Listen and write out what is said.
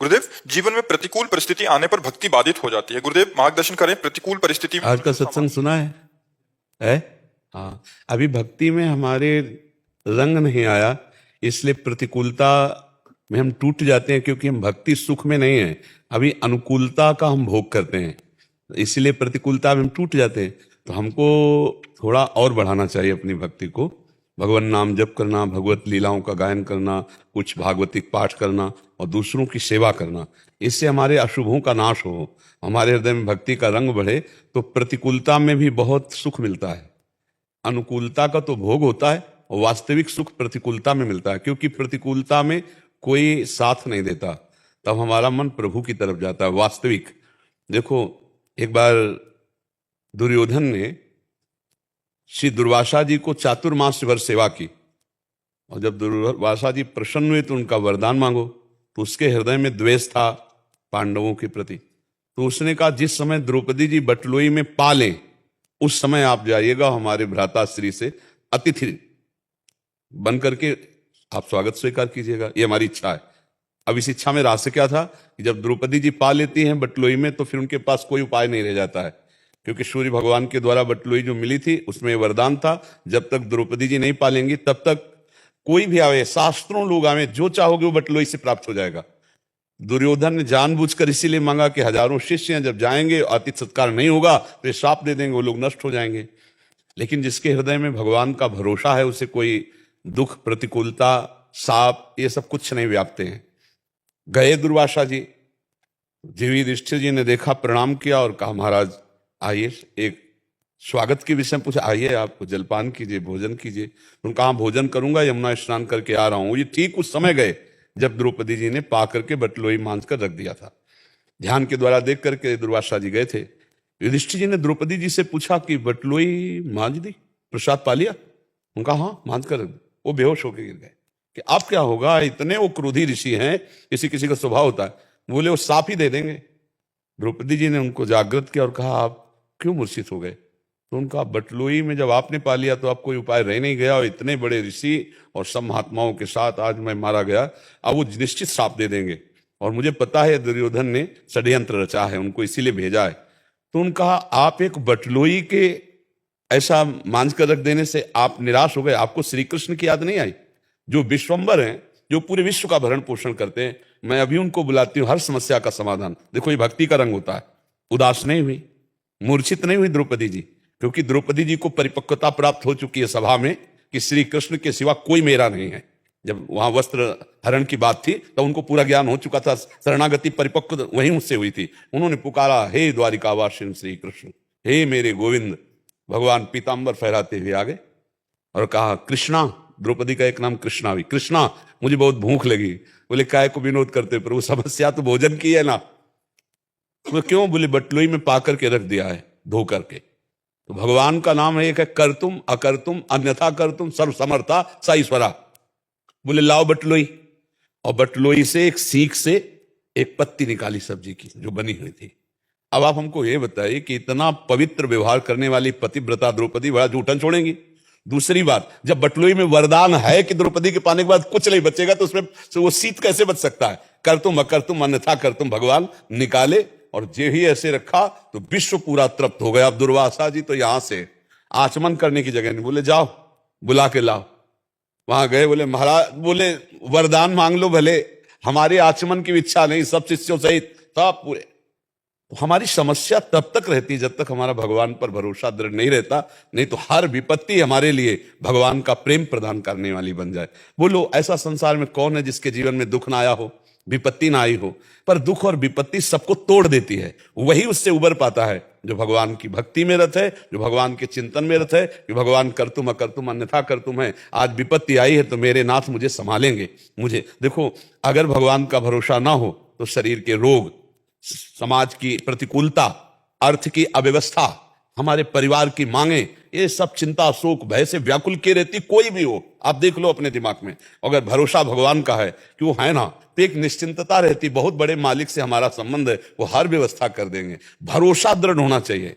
गुरुदेव, जीवन में प्रतिकूल परिस्थिति आने पर भक्ति बाधित हो जाती है। गुरुदेव मार्गदर्शन करें, प्रतिकूल परिस्थिति में आज का सत्संग सुना है? हाँ, अभी भक्ति में हमारे रंग नहीं आया, इसलिए प्रतिकूलता में हम टूट जाते हैं, क्योंकि हम भक्ति सुख में नहीं है, अभी अनुकूलता का हम भोग करते हैं, इसलिए प्रतिकूलता में हम टूट जाते हैं। तो हमको थोड़ा और बढ़ाना चाहिए अपनी भक्ति को, भगवान नाम जप करना, भगवत लीलाओं का गायन करना, कुछ भागवतिक पाठ करना और दूसरों की सेवा करना। इससे हमारे अशुभों का नाश हो, हमारे हृदय में भक्ति का रंग बढ़े, तो प्रतिकूलता में भी बहुत सुख मिलता है। अनुकूलता का तो भोग होता है और वास्तविक सुख प्रतिकूलता में मिलता है, क्योंकि प्रतिकूलता में कोई साथ नहीं देता, तब हमारा मन प्रभु की तरफ जाता है वास्तविक। देखो, एक बार दुर्योधन ने श्री दुर्वासा जी को चातुर्मास भर सेवा की, और जब दुर्वासा जी प्रसन्न हुए तो उनका वरदान मांगो, तो उसके हृदय में द्वेष था पांडवों के प्रति। तो उसने कहा, जिस समय द्रौपदी जी बटलोई में पालें उस समय आप जाइएगा, हमारे भ्राताश्री से अतिथि बन करके आप स्वागत स्वीकार कीजिएगा, ये हमारी इच्छा है। अब इस इच्छा में रहस्य क्या था कि जब द्रौपदी जी पा लेती हैं बटलोई में, तो फिर उनके पास कोई उपाय नहीं रह जाता है, क्योंकि सूर्य भगवान के द्वारा बटलोई जो मिली थी उसमें वरदान था, जब तक द्रौपदी जी नहीं पालेंगी तब तक कोई भी आवे, शास्त्रों लोग आवे, जो चाहोगे वो बटलोई से प्राप्त हो जाएगा। दुर्योधन ने जानबूझकर इसीलिए मांगा कि हजारों शिष्य हैं, जब जाएंगे अतिथि सत्कार नहीं होगा तो श्राप दे देंगे, वो लोग नष्ट हो जाएंगे। लेकिन जिसके हृदय में भगवान का भरोसा है, उसे कोई दुख, प्रतिकूलता, साप, ये सब कुछ नहीं व्यापते हैं। गए दुर्वासा जी, युधिष्ठिर जी ने देखा, प्रणाम किया और कहा, महाराज आइए, एक स्वागत के विषय में पूछा, आइए आप जलपान कीजिए, भोजन कीजिए। उन्होंने कहा, भोजन करूंगा, यमुना स्नान करके आ रहा हूं। ये ठीक उस समय गए जब द्रौपदी जी ने पा करके बटलोई मांझ कर रख दिया था। ध्यान के द्वारा देख करके दुर्वासा जी गए थे। युधिष्ठिर जी ने द्रौपदी जी से पूछा कि बटलोई मांझ दी, प्रसाद पा लिया? उनका हाँ, मांझ कर। वो बेहोश होकर गिर गए कि अब क्या होगा, इतने वो क्रोधी ऋषि हैं, किसी किसी का स्वभाव होता है। बोले वो साफ ही दे देंगे। द्रौपदी जी ने उनको जागृत किया और कहा, आप क्यों मूर्छित हो गए? तो उनका, बटलोई में जब आपने पा लिया तो आप कोई उपाय रह नहीं गया, और इतने बड़े ऋषि और सब महात्माओं के साथ आज मैं मारा गया, अब वो निश्चित साप दे देंगे, और मुझे पता है दुर्योधन ने षड्यंत्र रचा है, उनको इसीलिए भेजा है। तो उनका, आप एक बटलोई के ऐसा मांझ कर रख देने से आप निराश हो गए? आपको श्री कृष्ण की याद नहीं आई, जो विश्वम्बर हैं, जो पूरे विश्व का भरण पोषण करते हैं? मैं अभी उनको बुलाती हूँ, हर समस्या का समाधान। देखो, ये भक्ति का रंग होता है। उदास नहीं हुई, मूर्छित नहीं हुई द्रौपदी जी, क्योंकि द्रौपदी जी को परिपक्वता प्राप्त हो चुकी है सभा में कि श्री कृष्ण के सिवा कोई मेरा नहीं है। जब वहां वस्त्र हरण की बात थी तो उनको पूरा ज्ञान हो चुका था, शरणागति परिपक्व वहीं उससे हुई थी। उन्होंने पुकारा, हे द्वारिकावासिन श्री कृष्ण, हे मेरे गोविंद। भगवान पीताम्बर फहराते हुए आ गए और कहा, कृष्णा। द्रौपदी का एक नाम कृष्णा भी। कृष्णा, मुझे बहुत भूख लगी। बोले, काय को विनोद करते प्रभु, समस्या तो भोजन की है ना। तो क्यों? बोले, बटलोई में पा करके रख दिया है, धो करके। तो भगवान का नाम है एक है करतुम अकर्तुम अन्यथा करतुम सर्व समर्था सा ईश्वरा। बोले, लाओ बटलोई। और बटलोई से एक सीख से एक पत्ती निकाली सब्जी की जो बनी हुई थी। अब आप हमको ये बताइए कि इतना पवित्र व्यवहार करने वाली पतिव्रता द्रौपदी बड़ा जूठन छोड़ेंगी? दूसरी बात, जब बटलोई में वरदान है कि द्रौपदी के पाने के बाद कुछ नहीं बचेगा, तो उसमें वो शीत कैसे बच सकता है? करतुम अकर्तुम अन्यथा करतुम भगवान निकाले, और जे ही ऐसे रखा तो विश्व पूरा तृप्त हो गया। अब दुर्वासा जी तो यहां से आचमन करने की जगह नहीं, बोले जाओ बुला के लाओ। वहां गए, बोले महाराज, बोले वरदान मांग लो, भले हमारे आचमन की इच्छा नहीं, सब शिष्यों सहित सब पूरे। तो हमारी समस्या तब तक रहती है जब तक हमारा भगवान पर भरोसा दृढ़ नहीं रहता, नहीं तो हर विपत्ति हमारे लिए भगवान का प्रेम प्रदान करने वाली बन जाए। बोलो, ऐसा संसार में कौन है जिसके जीवन में दुख ना आया हो, विपत्ति ना आई हो? पर दुख और विपत्ति सबको तोड़ देती है, वही उससे उबर पाता है जो भगवान की भक्ति में रत है, जो भगवान के चिंतन में रत है, कि भगवान करतुम अकर्तुम अन्यथा करतुम है। आज विपत्ति आई है तो मेरे नाथ मुझे संभालेंगे। मुझे देखो, अगर भगवान का भरोसा ना हो तो शरीर के रोग, समाज की प्रतिकूलता, अर्थ की अव्यवस्था, हमारे परिवार की मांगे, ये सब चिंता, शोक, भय से व्याकुल के रहती। कोई भी हो, आप देख लो अपने दिमाग में, अगर भरोसा भगवान का है कि वो है ना, तो एक निश्चिंतता रहती। बहुत बड़े मालिक से हमारा संबंध है, वो हर व्यवस्था कर देंगे। भरोसा दृढ़ होना चाहिए।